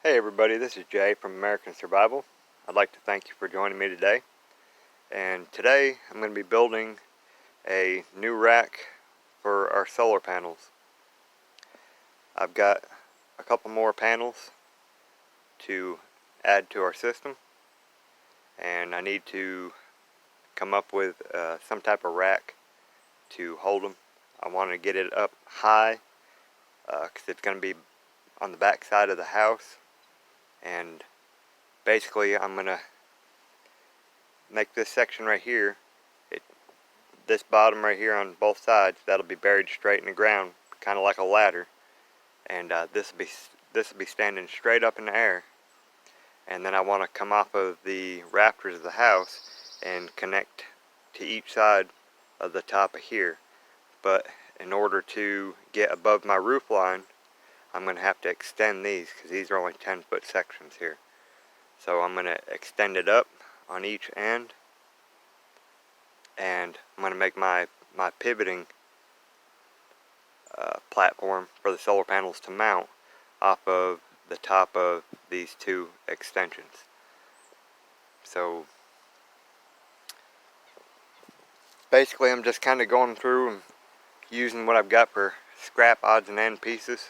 Hey everybody, this is Jay from American Survival. I'd like to thank you for joining me today. And today I'm going to be building a new rack for our solar panels. I've got a couple more panels to add to our system, and I need to come up with some type of rack to hold them. I want to get it up high because it's going to be on the back side of the house, and basically I'm going to make this section right here, this bottom right here on both sides, that'll be buried straight in the ground, kind of like a ladder, and this will be standing straight up in the air. And then I want to come off of the rafters of the house and connect to each side of the top of here. But in order to get above my roof line, I'm going to have to extend these because these are only 10-foot sections here. So I'm going to extend it up on each end, and I'm going to make my pivoting platform for the solar panels to mount off of the top of these two extensions. So basically I'm just kind of going through and using what I've got for scrap odds and end pieces.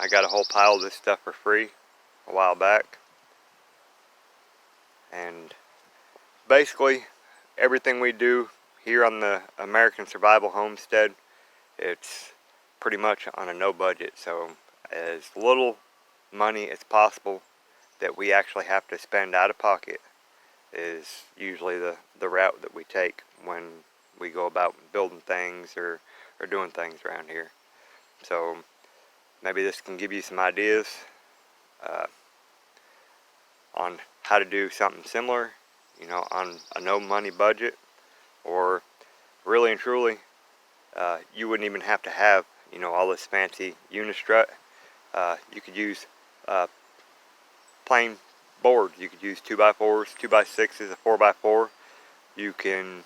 I got a whole pile of this stuff for free a while back, and basically everything we do here on the American Survival Homestead, it's pretty much on a no budget. So as little money as possible that we actually have to spend out of pocket is usually the route that we take when we go about building things or doing things around here. So maybe this can give you some ideas on how to do something similar, on a no money budget, or really and truly you wouldn't even have to have all this fancy unistrut. You could use plain boards. You could use 2x4s, 2x6s, a 4x4. You can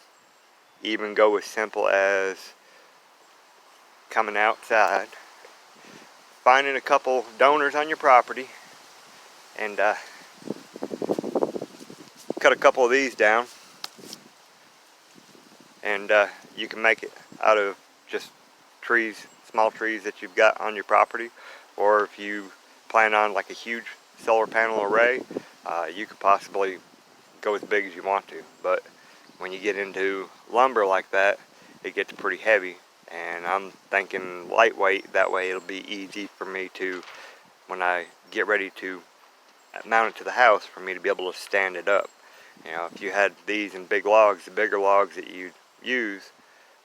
even go as simple as coming outside, finding a couple donors on your property, and cut a couple of these down, and you can make it out of just trees, small trees that you've got on your property. Or if you plan on like a huge solar panel array, you could possibly go as big as you want to. But when you get into lumber like that, it gets pretty heavy, and I'm thinking lightweight. That way it'll be easy for me to, when I get ready to mount it to the house, for me to be able to stand it up. If you had these in big logs, the bigger logs that you use,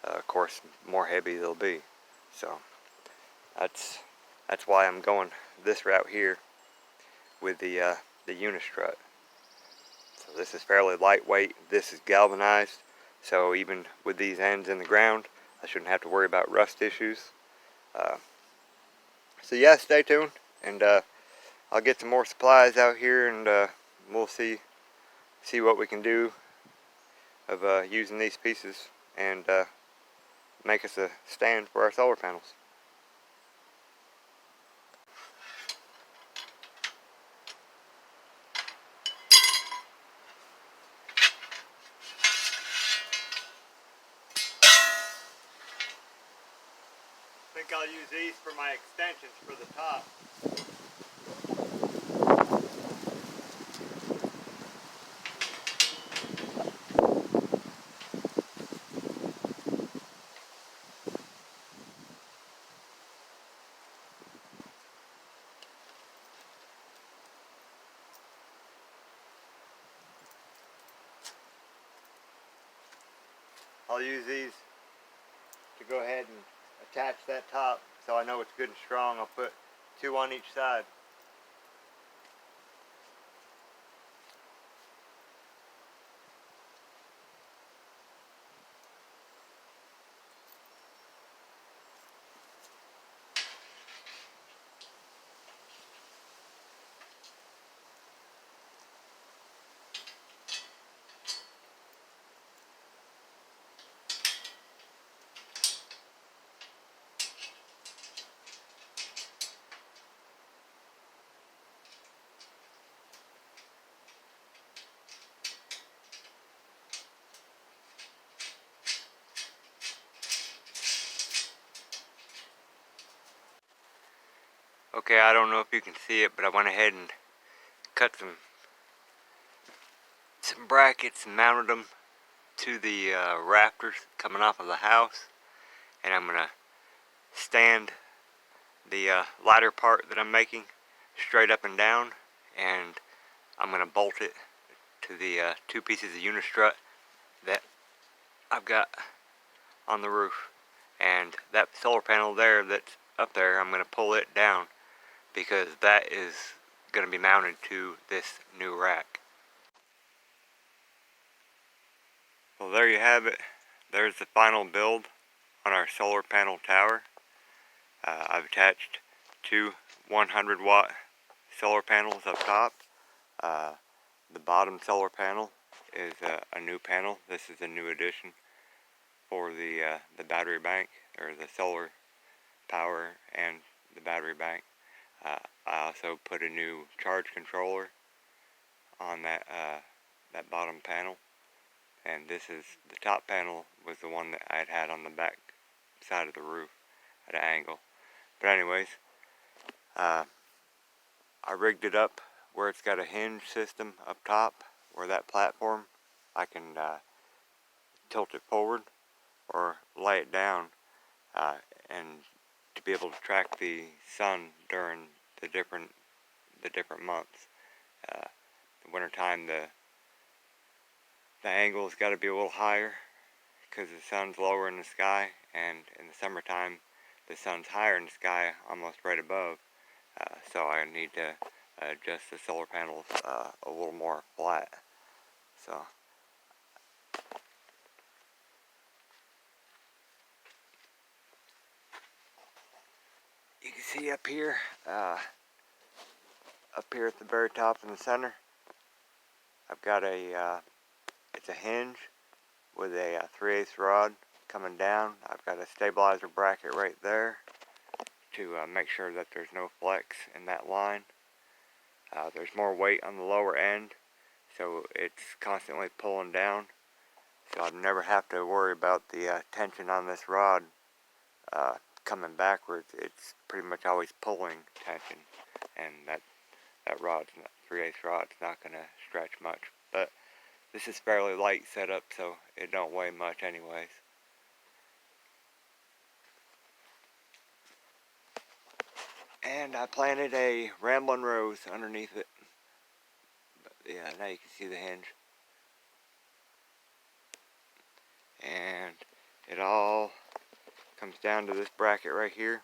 of course, more heavy they'll be. So that's why I'm going this route here with the unistrut. So this is fairly lightweight. This is galvanized, so even with these ends in the ground, I shouldn't have to worry about rust issues. So yeah, stay tuned, and I'll get some more supplies out here, and we'll see what we can do of using these pieces and make us a stand for our solar panels. I think I'll use these for my extensions for the top. I'll use these to go ahead and attach that top so I know it's good and strong. I'll put 2 on each side. Okay, I don't know if you can see it, but I went ahead and cut some brackets and mounted them to the rafters coming off of the house, and I'm gonna stand the ladder part that I'm making straight up and down, and I'm gonna bolt it to the two pieces of unistrut that I've got on the roof. And that solar panel there that's up there, I'm gonna pull it down because that is gonna be mounted to this new rack. Well, there you have it. There's the final build on our solar panel tower. I've attached two 100-watt solar panels up top. The bottom solar panel is a new panel. This is a new addition for the battery bank, or the solar power and the battery bank. I also put a new charge controller on that bottom panel, and this is the top panel was the one that I had on the back side of the roof at an angle. But anyways, I rigged it up where it's got a hinge system up top, where that platform I can tilt it forward or lay it down, and to be able to track the sun during the different months. The wintertime, the angle's got to be a little higher because the sun's lower in the sky, and in the summertime the sun's higher in the sky, almost right above. So I need to adjust the solar panels a little more flat. So you can see up here at the very top in the center, I've got it's a hinge with a 3/8 rod coming down. I've got a stabilizer bracket right there to make sure that there's no flex in that line. There's more weight on the lower end, so it's constantly pulling down. So I'd never have to worry about the tension on this rod coming backwards. It's pretty much always pulling tension, and that rod's not, 3/8 rod's not going to stretch much. But this is fairly light setup, so it don't weigh much anyways. And I planted a Ramblin' Rose underneath it. But yeah, now you can see the hinge. And it all comes down to this bracket right here.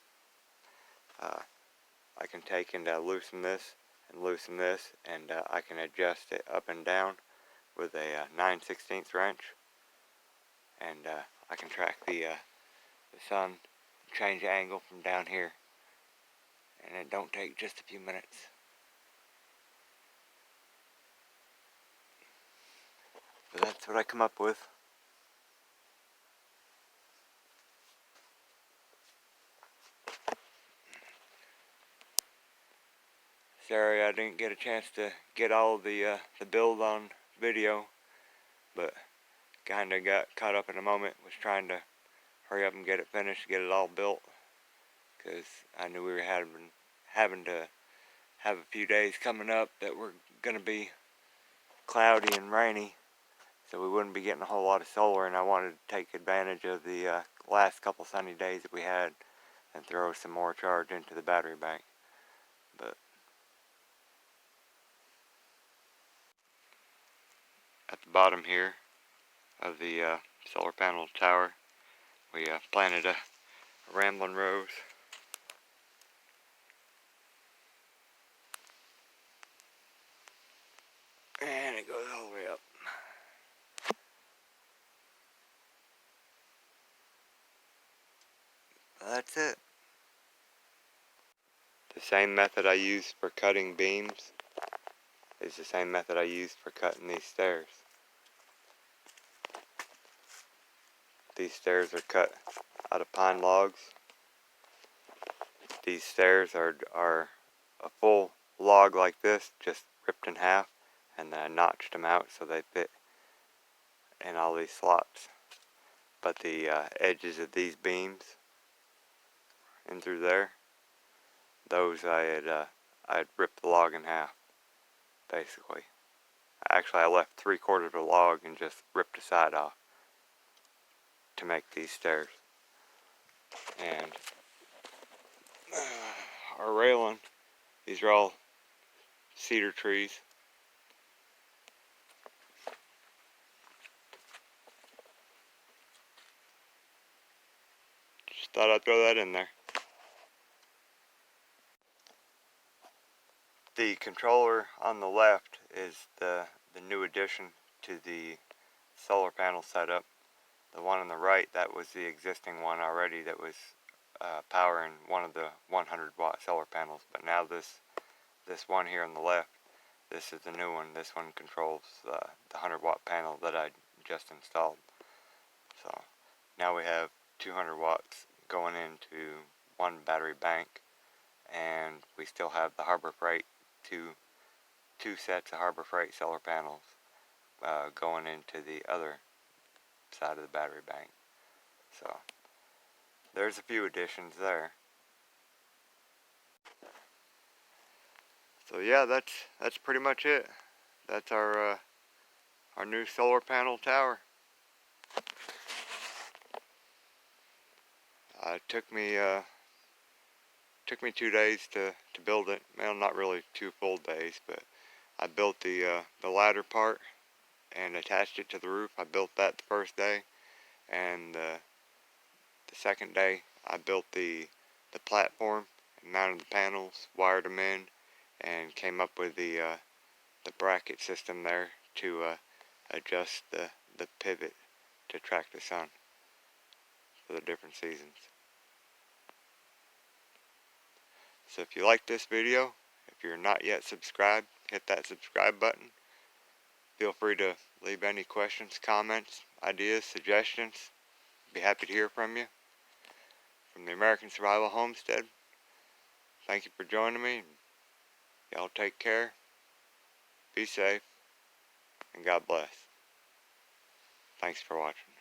I can take and loosen this and loosen this, and I can adjust it up and down with a 9/16 wrench, and I can track the sun, change the angle from down here, and it don't take just a few minutes. So that's what I come up with. Sorry I didn't get a chance to get all the build on video, but kinda got caught up in a moment, was trying to hurry up and get it finished, get it all built, because I knew we were having to have a few days coming up that were going to be cloudy and rainy, so we wouldn't be getting a whole lot of solar, and I wanted to take advantage of the last couple sunny days that we had and throw some more charge into the battery bank. But at the bottom here of the solar panel tower, we planted a Ramblin' Rose. And it goes all the way up. That's it. The same method I used for cutting beams is the same method I used for cutting these stairs. These stairs are cut out of pine logs. These stairs are a full log like this, just ripped in half, and then I notched them out so they fit in all these slots. But the edges of these beams in through there those I had ripped the log in half, basically. Actually, I left 3/4 of the log and just ripped the side off to make these stairs. And our railing, these are all cedar trees. Just thought I'd throw that in there. The controller on the left is the new addition to the solar panel setup. The one on the right, that was the existing one already that was powering one of the 100-watt solar panels. But now this one here on the left, this is the new one. This one controls the 100-watt panel that I just installed. So now we have 200 watts going into one battery bank, and we still have the Harbor Freight, two sets of Harbor Freight solar panels going into the other side of the battery bank. So there's a few additions there. So yeah, that's pretty much it. That's our new solar panel tower. It took me 2 days to build it. Well, not really 2 full days, but I built the ladder part and attached it to the roof. I built that the first day, and the second day I built the platform and mounted the panels, wired them in, and came up with the bracket system there to adjust the pivot to track the sun for the different seasons. So if you like this video, if you're not yet subscribed, hit that subscribe button. Feel free to leave any questions, comments, ideas, suggestions. Be happy to hear from you. From the American Survival Homestead, thank you for joining me. Y'all take care, be safe, and God bless. Thanks for watching.